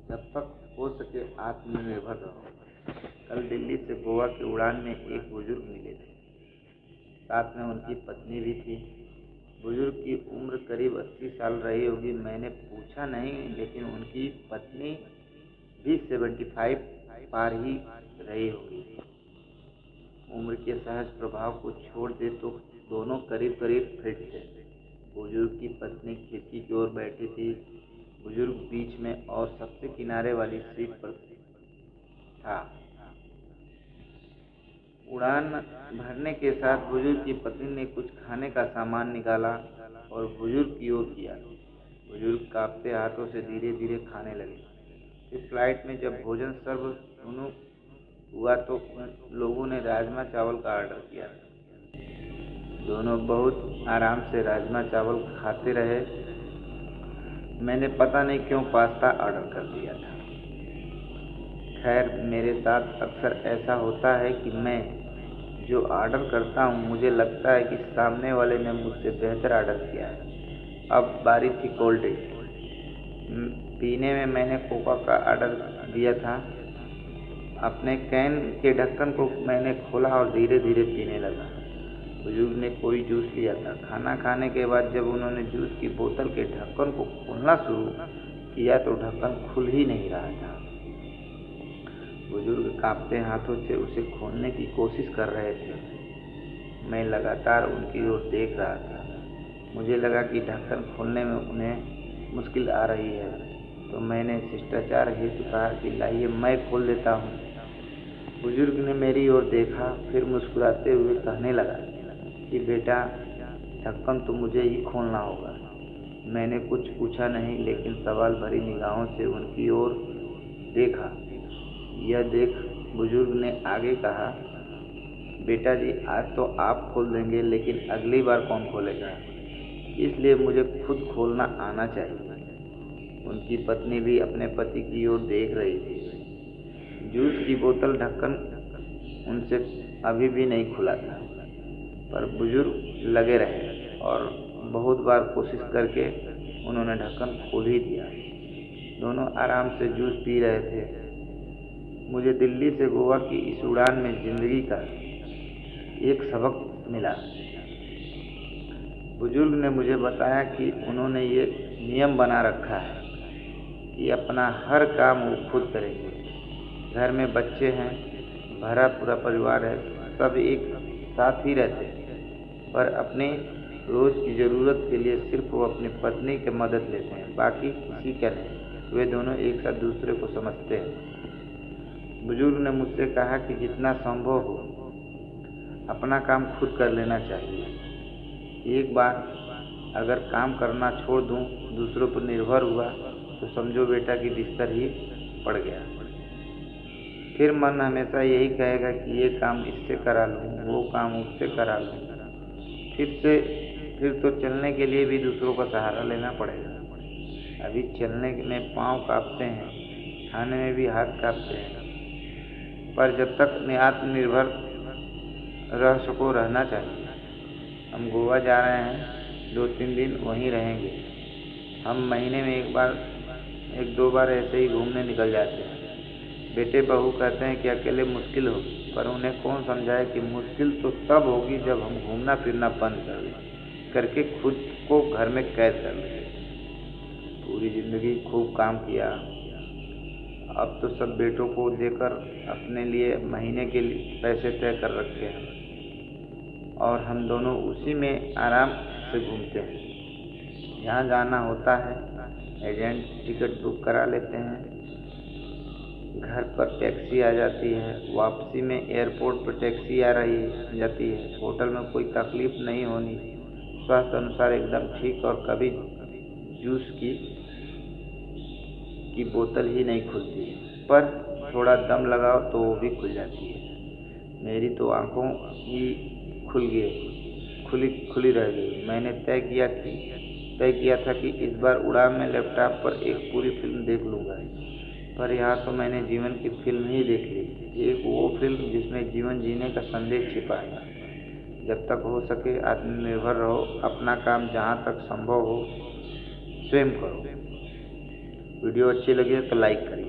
जब तक हो सके आत्मनिर्भर रहो। कल दिल्ली से गोवा की उड़ान में एक बुजुर्ग मिले थे। साथ में उनकी पत्नी भी थी। बुजुर्ग की उम्र करीब 80 साल रही होगी। मैंने पूछा नहीं, लेकिन उनकी पत्नी भी 75 पार ही रही होगी। उम्र के सहज प्रभाव को छोड़ दे तो दोनों करीब करीब फिट थे। बुजुर्ग की पत्नी खिड़की की ओर बैठी थी। बुजुर्ग बीच में और सबसे किनारे वाली सीट पर था। उड़ान भरने के साथ बुजुर्ग की पत्नी ने कुछ खाने का सामान निकाला और बुजुर्ग की ओर किया। बुजुर्ग कांपते हाथों से धीरे धीरे खाने लगे। इस फ्लाइट में जब भोजन सर्व शुरू हुआ तो लोगों ने राजमा चावल का ऑर्डर किया। दोनों बहुत आराम से राजमा चावल खाते रहे। मैंने पता नहीं क्यों पास्ता ऑर्डर कर दिया था। खैर, मेरे साथ अक्सर ऐसा होता है कि मैं जो ऑर्डर करता हूँ मुझे लगता है कि सामने वाले ने मुझसे बेहतर ऑर्डर किया है। अब बारी थी कोल्ड ड्रिंक पीने में। मैंने कोका का ऑर्डर दिया था। अपने कैन के ढक्कन को मैंने खोला और धीरे धीरे पीने लगा। बुजुर्ग ने कोई जूस लिया था। खाना खाने के बाद जब उन्होंने जूस की बोतल के ढक्कन को खोलना शुरू किया तो ढक्कन खुल ही नहीं रहा था। बुजुर्ग कांपते हाथों से उसे खोलने की कोशिश कर रहे थे। मैं लगातार उनकी ओर देख रहा था। मुझे लगा कि ढक्कन खोलने में उन्हें मुश्किल आ रही है, तो मैंने शिष्टाचार हेतु कहा कि लाइए मैं खोल देता हूँ। बुजुर्ग ने मेरी ओर देखा, फिर मुस्कुराते हुए कहने लगा कि बेटा, ढक्कन तो मुझे ही खोलना होगा। मैंने कुछ पूछा नहीं, लेकिन सवाल भरी निगाहों से उनकी ओर देखा। यह देख बुजुर्ग ने आगे कहा, बेटा जी, आज तो आप खोल देंगे, लेकिन अगली बार कौन खोलेगा? इसलिए मुझे खुद खोलना आना चाहिए। उनकी पत्नी भी अपने पति की ओर देख रही थी। जूस की बोतल ढक्कन उनसे अभी भी नहीं खुला था, पर बुजुर्ग लगे रहे और बहुत बार कोशिश करके उन्होंने ढक्कन खोल ही दिया। दोनों आराम से जूस पी रहे थे। मुझे दिल्ली से गोवा की इस उड़ान में जिंदगी का एक सबक मिला। बुजुर्ग ने मुझे बताया कि उन्होंने ये नियम बना रखा है कि अपना हर काम वो खुद करेंगे। घर में बच्चे हैं, भरा पूरा परिवार है, सब एक साथ ही रहते हैं, पर अपने रोज की ज़रूरत के लिए सिर्फ वो अपनी पत्नी की मदद लेते हैं, बाकी किसी का नहीं। वे दोनों एक साथ दूसरे को समझते हैं। बुजुर्ग ने मुझसे कहा कि जितना संभव हो अपना काम खुद कर लेना चाहिए। एक बार अगर काम करना छोड़ दूं, दूसरों पर निर्भर हुआ तो समझो बेटा कि बिस्तर ही पड़ गया। फिर मन हमेशा यही कहेगा कि ये काम इससे करा लूँ, वो काम उससे करा लूँ। फिर तो चलने के लिए भी दूसरों का सहारा लेना पड़ेगा। अभी चलने में पाँव कांपते हैं, खाने में भी हाथ कांपते हैं, पर जब तक आत्मनिर्भर रह सको रहना चाहिए। हम गोवा जा रहे हैं, 2-3 दिन वहीं रहेंगे। हम महीने में एक दो बार ऐसे ही घूमने निकल जाते हैं। बेटे बहू कहते हैं कि अकेले मुश्किल होगी, पर उन्हें कौन समझाए कि मुश्किल तो तब होगी जब हम घूमना फिरना बंद करके खुद को घर में कैद कर लेंगे। पूरी जिंदगी खूब काम किया, अब तो सब बेटों को देकर अपने लिए महीने के लिए पैसे तय कर रखे हैं और हम दोनों उसी में आराम से घूमते हैं। जहाँ जाना होता है एजेंट टिकट बुक करा लेते हैं, घर पर टैक्सी आ जाती है, वापसी में एयरपोर्ट पर टैक्सी आ रही जाती है। होटल में कोई तकलीफ नहीं होनी, स्वास्थ्य अनुसार एकदम ठीक, और कभी जूस की बोतल ही नहीं खुलती, पर थोड़ा दम लगाओ तो वो भी खुल जाती है। मेरी तो आंखों ही खुली रह गई। मैंने तय किया था कि इस बार उड़ान में लैपटॉप पर एक पूरी फिल्म देख लूँगा, पर यहाँ तो मैंने जीवन की फिल्म ही देख ली। एक वो फिल्म जिसमें जीवन जीने का संदेश छिपा है। जब तक हो सके आत्मनिर्भर रहो, अपना काम जहाँ तक संभव हो स्वयं करो। वीडियो अच्छी लगी है तो लाइक करिए।